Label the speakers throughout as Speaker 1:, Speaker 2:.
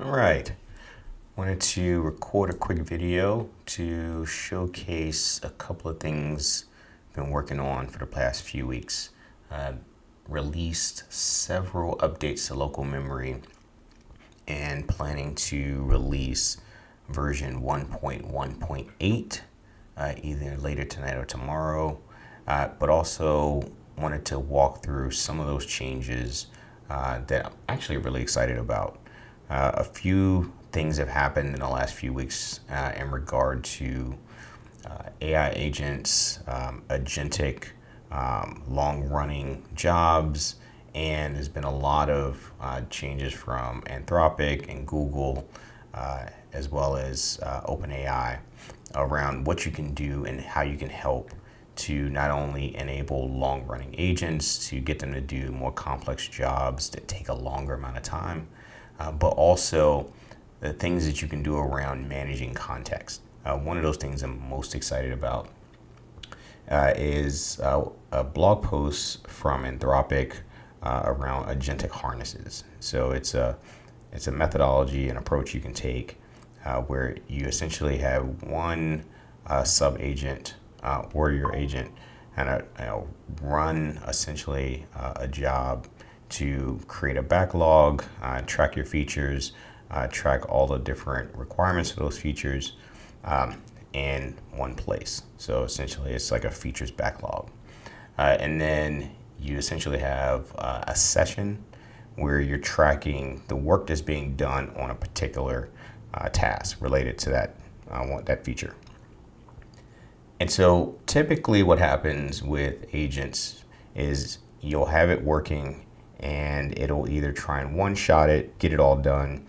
Speaker 1: All right. Wanted to record a quick video to showcase a couple of things I've been working on for the past few weeks. Released several updates to local memory and planning to release version 1.1.8 either later tonight or tomorrow. But also wanted to walk through some of those changes that I'm actually really excited about. A few things have happened in the last few weeks in regard to AI agents, Agentic, long-running jobs, and there's been a lot of changes from Anthropic and Google, as well as OpenAI, around what you can do and how you can help to not only enable long-running agents to get them to do more complex jobs that take a longer amount of time, but also the things that you can do around managing context. One of those things I'm most excited about is a blog post from Anthropic around agentic harnesses. So it's a methodology and approach you can take where you essentially have one sub agent or your agent and run essentially a job to create a backlog, track your features, track all the different requirements for those features in one place. So essentially it's like a features backlog. And then you essentially have a session where you're tracking the work that's being done on a particular task related to that feature. And so typically what happens with agents is you'll have it working and it'll either try and one-shot it, get it all done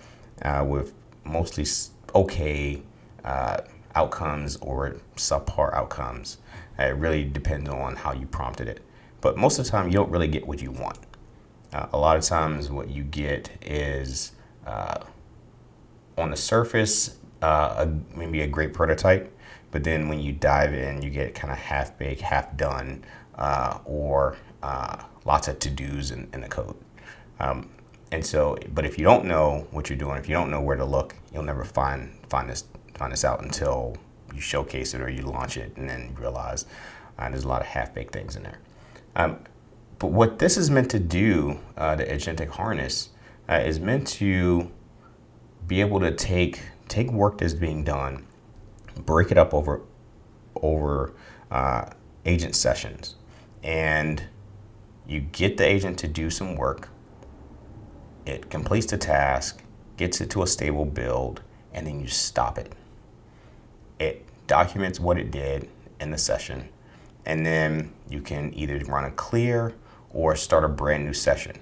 Speaker 1: with mostly okay outcomes or subpar outcomes. It really depends on how you prompted it. But most of the time, you don't really get what you want. A lot of times what you get is, on the surface, maybe a great prototype, but then when you dive in, you get kind of half-baked, half-done, or lots of to-dos in the code. And so, but if you don't know what you're doing, if you don't know where to look, you'll never find this out until you showcase it or you launch it, and then you realize there's a lot of half-baked things in there. But what this is meant to do, the agentic harness, is meant to be able to take work that's being done, break it up over agent sessions, and you get the agent to do some work. It completes the task, gets it to a stable build, and then you stop it. It documents what it did in the session, and then you can either run a clear or start a brand new session.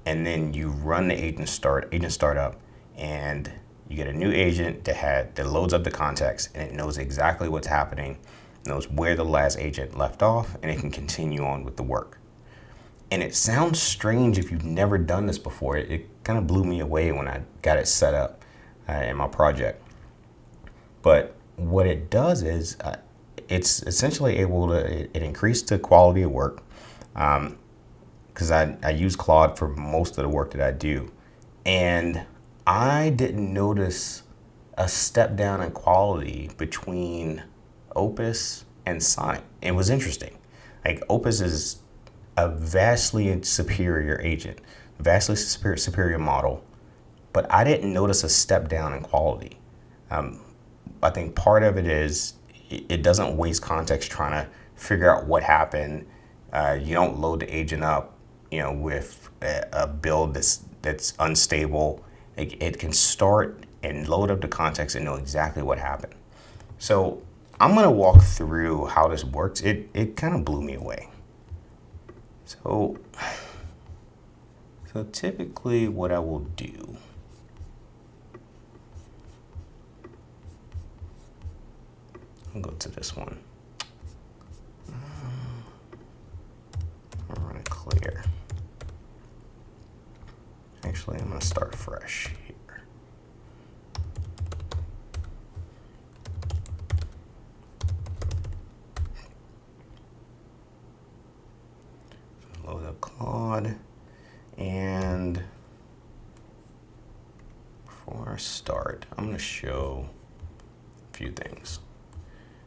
Speaker 1: And then you run the agent startup, and you get a new agent that loads up the context, and it knows exactly what's happening, knows where the last agent left off, and it can continue on with the work. And it sounds strange if you've never done this before. It kind of blew me away when I got it set up in my project. But what it does is it's essentially able to, it increased the quality of work, because I use Claude for most of the work that I do. And I didn't notice a step down in quality between Opus and Sonnet. It was interesting. Like, Opus is a vastly superior agent, vastly superior model, but I didn't notice a step down in quality. I think part of it is it doesn't waste context trying to figure out what happened. You don't load the agent up, with a build that's unstable. It can start and load up the context and know exactly what happened. So I'm gonna walk through how this works. It kind of blew me away. So typically what I will do, I'll go to this one. I'll run it clear. Actually, I'm going to start fresh here. Load up Claude, and before I start, I'm going to show a few things.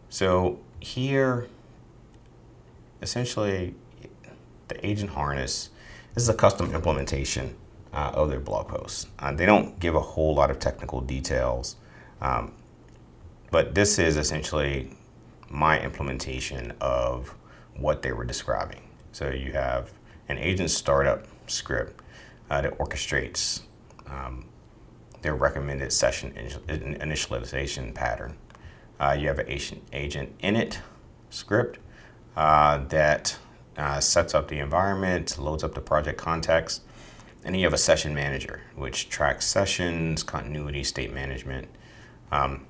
Speaker 1: So here, essentially, the agent harness, this is a custom implementation of their blog posts. They don't give a whole lot of technical details, but this is essentially my implementation of what they were describing. So you have an agent startup script that orchestrates their recommended session initialization pattern. You have an agent init script that sets up the environment, loads up the project context, and then you have a session manager, which tracks sessions, continuity, state management.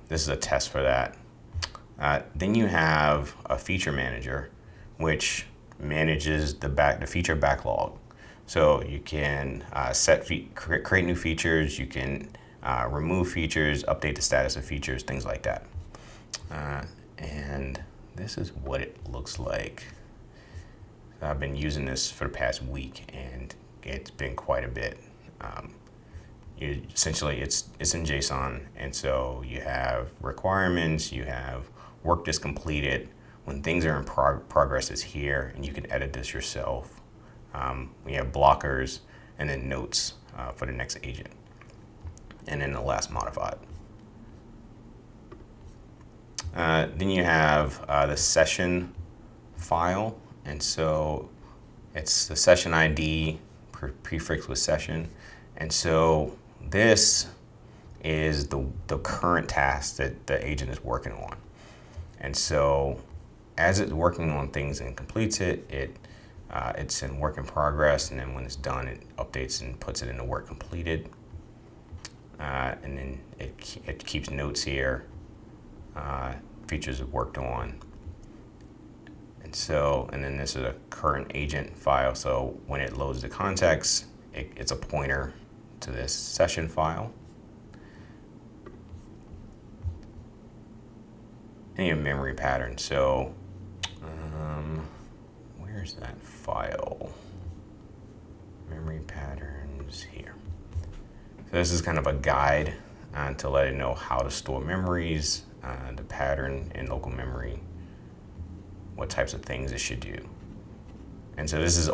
Speaker 1: This is a test for that. Then you have a feature manager, which manages the feature backlog. So you can create new features, you can remove features, update the status of features, things like that. And this is what it looks like. I've been using this for the past week, and it's been quite a bit. Essentially, it's in JSON, and so you have requirements, you have work that's completed. When things are in progress, it's here, and you can edit this yourself. We have blockers, and then notes for the next agent, and then the last modified. Then you have the session file, and so it's the session ID prefixed with session, and so this is the current task that the agent is working on. And so as it's working on things and completes it, it's in work in progress, and then when it's done, it updates and puts it into work completed. And then it keeps notes here, features it worked on. And then this is a current agent file. So when it loads the context, it's a pointer to this session file. And you have memory pattern. So where's that file? Memory patterns here. So this is kind of a guide to let it know how to store memories, the pattern in local memory, what types of things it should do. And so this is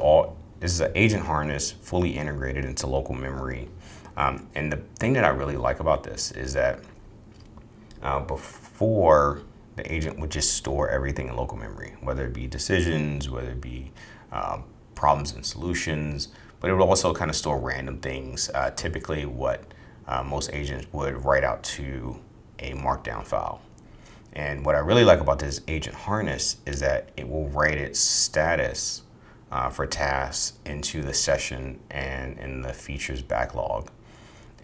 Speaker 1: an agent harness fully integrated into local memory. And the thing that I really like about this is that before, the agent would just store everything in local memory, whether it be decisions, whether it be problems and solutions, but it would also kind of store random things, typically what most agents would write out to a markdown file. And what I really like about this agent harness is that it will write its status for tasks into the session and in the features backlog.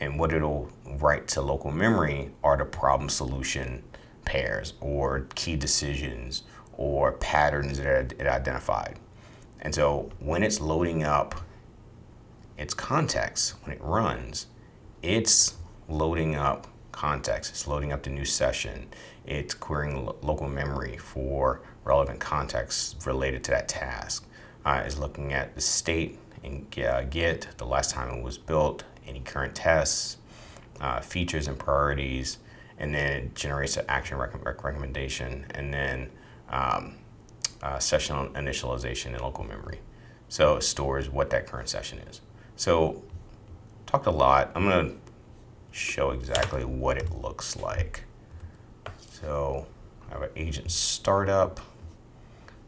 Speaker 1: And what it'll write to local memory are the problem solution pairs or key decisions or patterns that it identified. And so when it's loading up its context, when it runs, it's loading up context. It's loading up the new session. It's querying local memory for relevant context related to that task. It's looking at the state and Git, the last time it was built, any current tests, features and priorities, and then it generates an action recommendation, and then session initialization in local memory. So it stores what that current session is. So talked a lot. I'm going to show exactly what it looks like. So I have an agent startup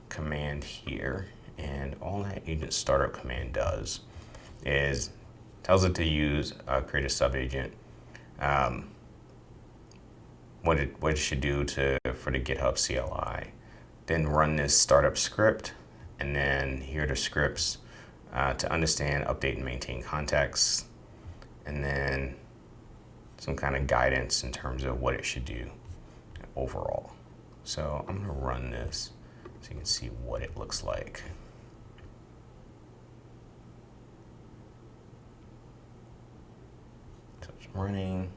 Speaker 1: command here, and all that agent startup command does is tells it to use create a subagent, what it should do for the GitHub CLI, then run this startup script, and then here are the scripts to understand, update, and maintain context, and then some kind of guidance in terms of what it should do overall. So I'm going to run this so you can see what it looks like. So it's running.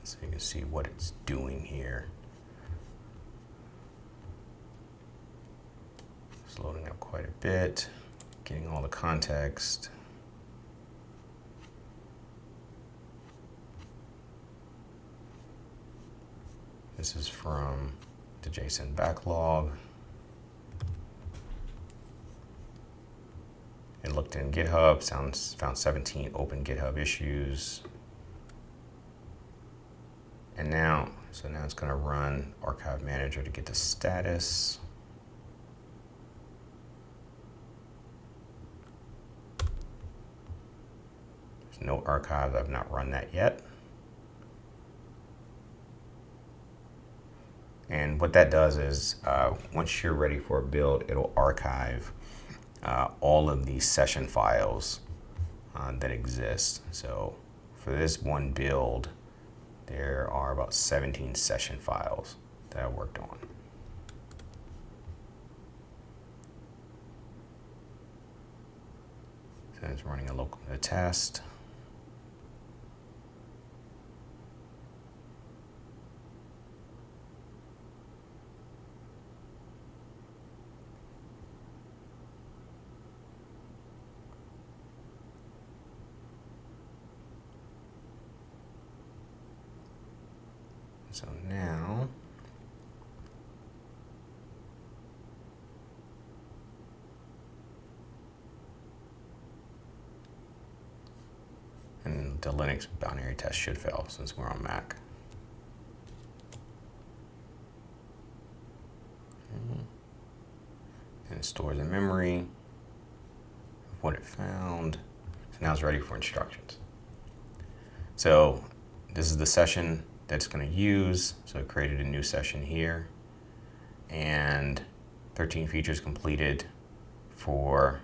Speaker 1: So you can see what it's doing here. It's loading up quite a bit, getting all the context. This is from the JSON backlog. It looked in GitHub, found 17 open GitHub issues. And now it's going to run Archive Manager to get the status. There's no archives. I've not run that yet. And what that does is once you're ready for a build, it'll archive all of these session files that exist. So for this one build, there are about 17 session files that I worked on. So it's running a test. So now and the Linux binary test should fail since we're on Mac. And it stores in memory of what it found. So now it's ready for instructions. So this is the session that's going to use. So I created a new session here, and 13 features completed for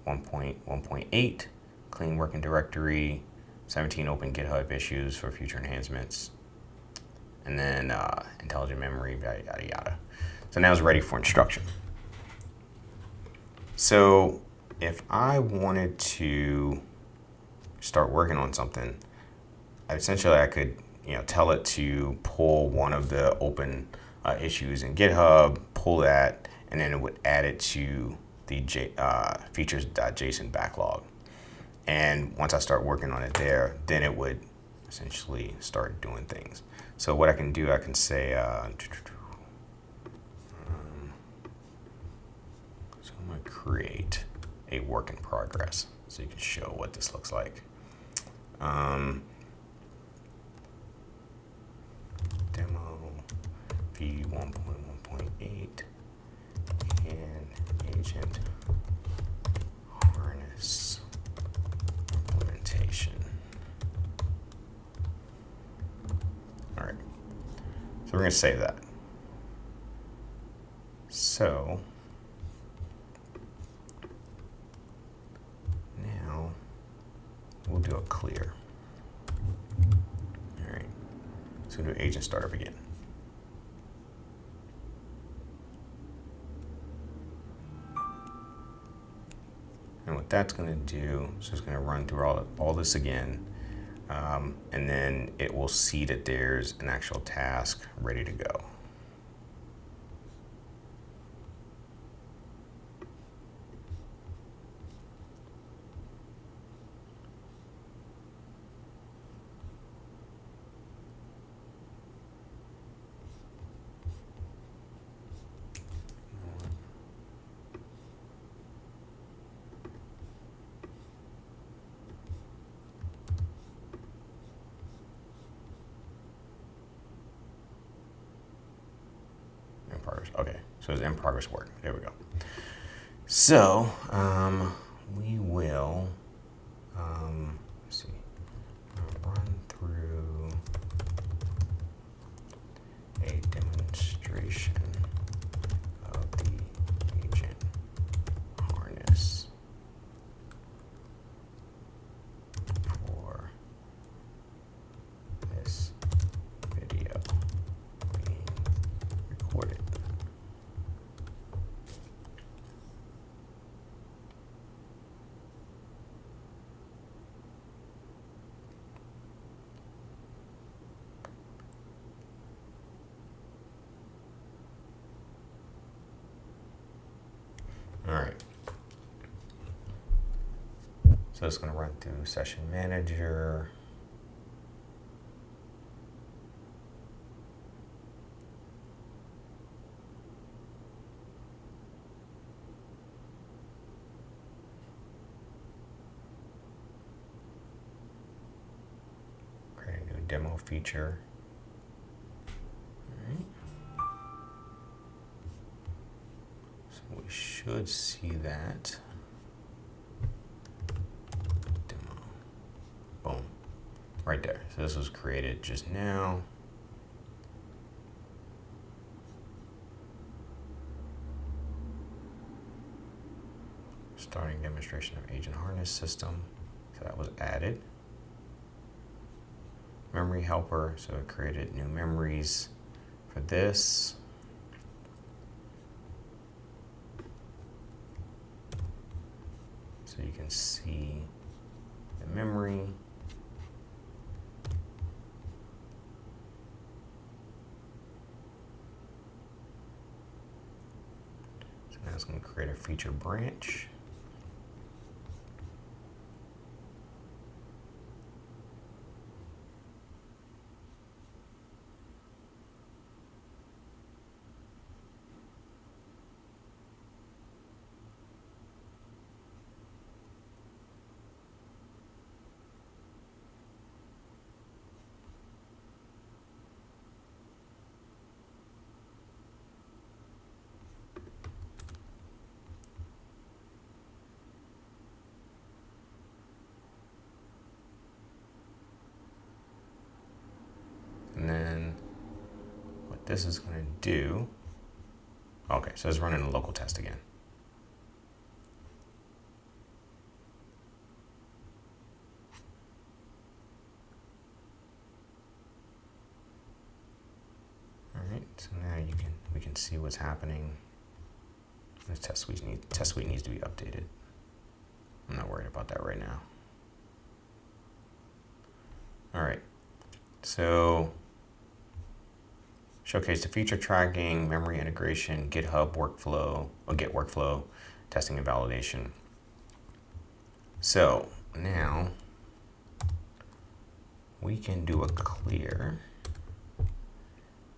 Speaker 1: 1.1.8, clean working directory, 17 open GitHub issues for future enhancements, and then intelligent memory, yada, yada, yada. So now it's ready for instruction. So if I wanted to start working on something, essentially I could tell it to pull one of the open issues in GitHub, pull that, and then it would add it to the features.json backlog. And once I start working on it there, then it would essentially start doing things. So what I can do, I can say, so I'm going to create a work in progress so you can show what this looks like. Demo v1.1.8 and agent harness implementation. All right, so we're going to save that. So now we'll do a clear. All right. So we'll do agent startup again. And what that's going to do, so it's going to run through all this again, and then it will see that there's an actual task ready to go. Okay, so it's in progress work. There we go. So we will let's see, run through a demonstration of the agent harness for this video being recorded. All right. So it's going to run through session manager. Create a new demo feature. All right. So we should see that. Demo. Boom. Right there. So this was created just now. Starting demonstration of agent harness system. So that was added. Memory helper. So it created new memories for this. So you can see the memory. So now it's going to create a feature branch. And then what this is going to do, okay, so it's running a local test again. All right, so now we can see what's happening. This test suite needs to be updated. I'm not worried about that right now. All right, so showcase the feature tracking, memory integration, GitHub workflow, or Git workflow, testing and validation. So now we can do a clear,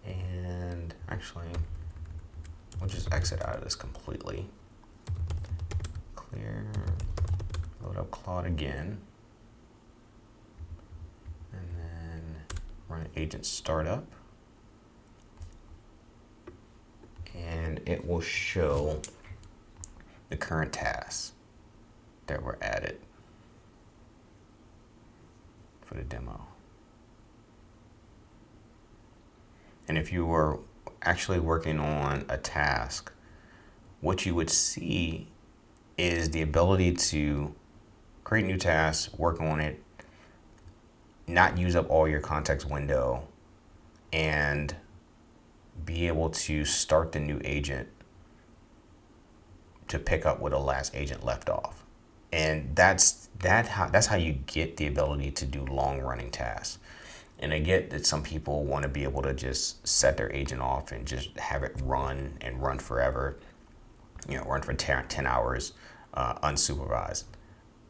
Speaker 1: and actually we'll just exit out of this completely. Clear, load up Claude again, and then run agent startup. And it will show the current tasks that were added for the demo. And if you were actually working on a task, what you would see is the ability to create new tasks, work on it, not use up all your context window, and be able to start the new agent to pick up where the last agent left off. And that's how you get the ability to do long running tasks. And I get that some people want to be able to just set their agent off and just have it run and run forever, run for 10 hours unsupervised.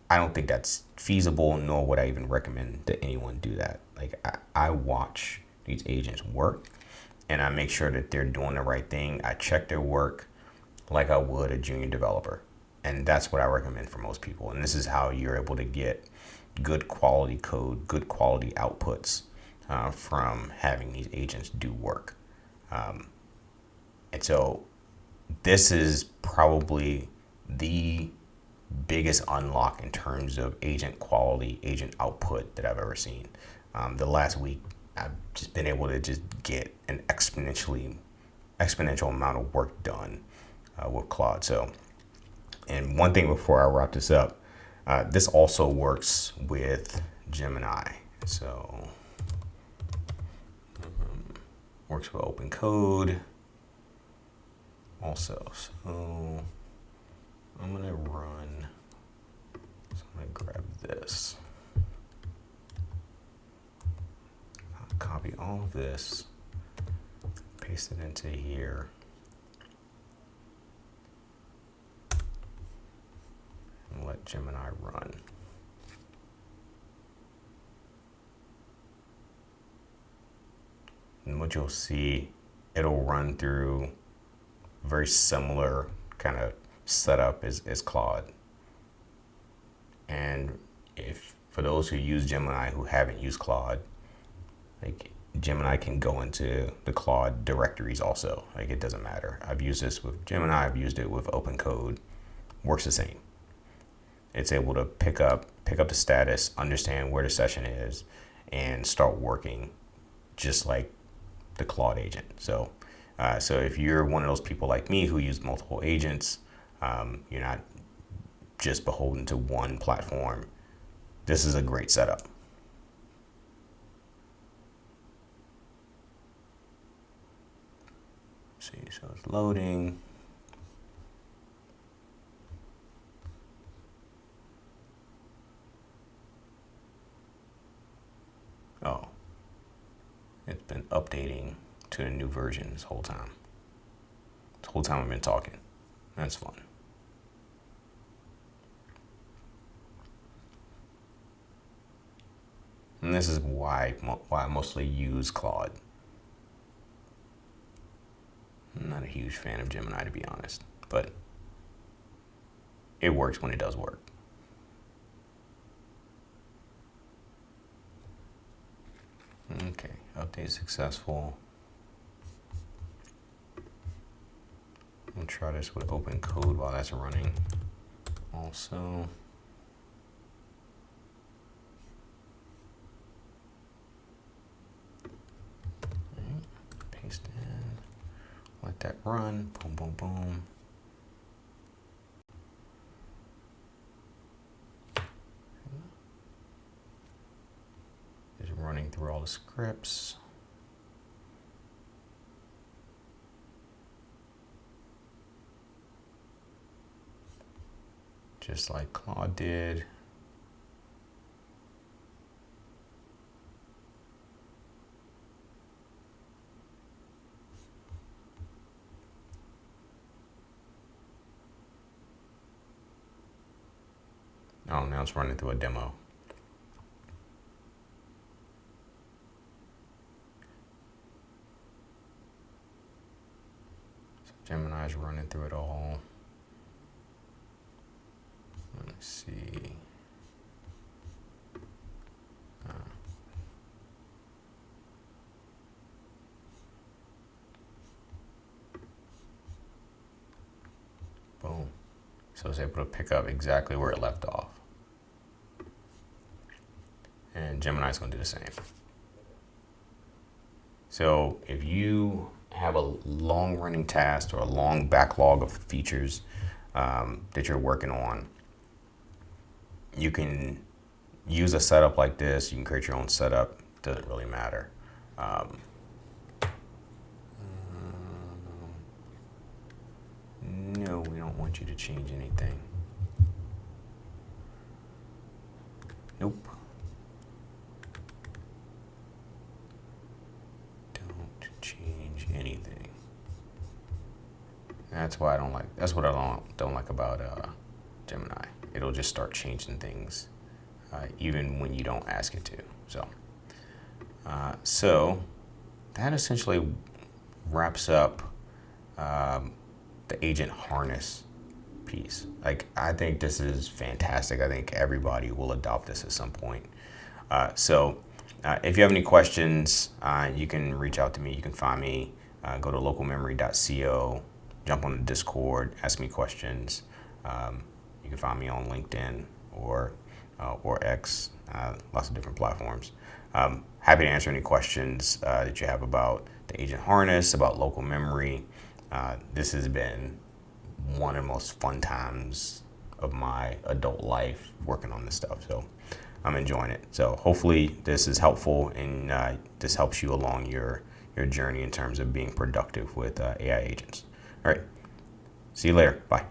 Speaker 1: I don't think that's feasible, nor would I even recommend that anyone do that. Like I watch these agents work, and I make sure that they're doing the right thing. I check their work like I would a junior developer. And that's what I recommend for most people. And this is how you're able to get good quality code, good quality outputs from having these agents do work. And so this is probably the biggest unlock in terms of agent quality, agent output that I've ever seen. The last week, I've just been able to just get an exponential amount of work done with Claude. So, and one thing before I wrap this up, this also works with Gemini. So, works with open code also. So, I'm going to grab this. Copy all of this, paste it into here, Gemini run. And what you'll see, it'll run through very similar kind of setup as Claude. And if for those who use Gemini who haven't used Claude, like Gemini can go into the Claude directories also. Like it doesn't matter. I've used this with Gemini. I've used it with OpenCode. Works the same. It's able to pick up the status, understand where the session is, and start working just like the Claude agent. So if you're one of those people like me who use multiple agents, you're not just beholden to one platform. This is a great setup. See, so it's loading. Oh, it's been updating to the new version this whole time. This whole time I've been talking. That's fun. And this is why I mostly use Claude. I'm not a huge fan of Gemini, to be honest, but it works when it does work. Okay, update successful. I'll try this with OpenCode while that's running. Also, paste in, let that run, boom, boom, boom. Just running through all the scripts. Just like Claude did. Oh, now it's running through a demo. So Gemini's running through it all. Let's see. Boom. So it's able to pick up exactly where it left off. And Gemini's going to do the same. So if you have a long running task or a long backlog of features that you're working on, you can use a setup like this. You can create your own setup. Doesn't really matter. No, we don't want you to change anything. Nope. Don't change anything. That's why I don't like. That's what I don't like about Gemini. It'll just start changing things, even when you don't ask it to. So that essentially wraps up the agent harness piece. Like, I think this is fantastic. I think everybody will adopt this at some point. If you have any questions, you can reach out to me. You can find me. Go to localmemory.co. Jump on the Discord. Ask me questions. You can find me on LinkedIn or X, lots of different platforms. Happy to answer any questions that you have about the agent harness, about local memory. This has been one of the most fun times of my adult life working on this stuff. So I'm enjoying it. So hopefully this is helpful and this helps you along your journey in terms of being productive with AI agents. All right. See you later. Bye.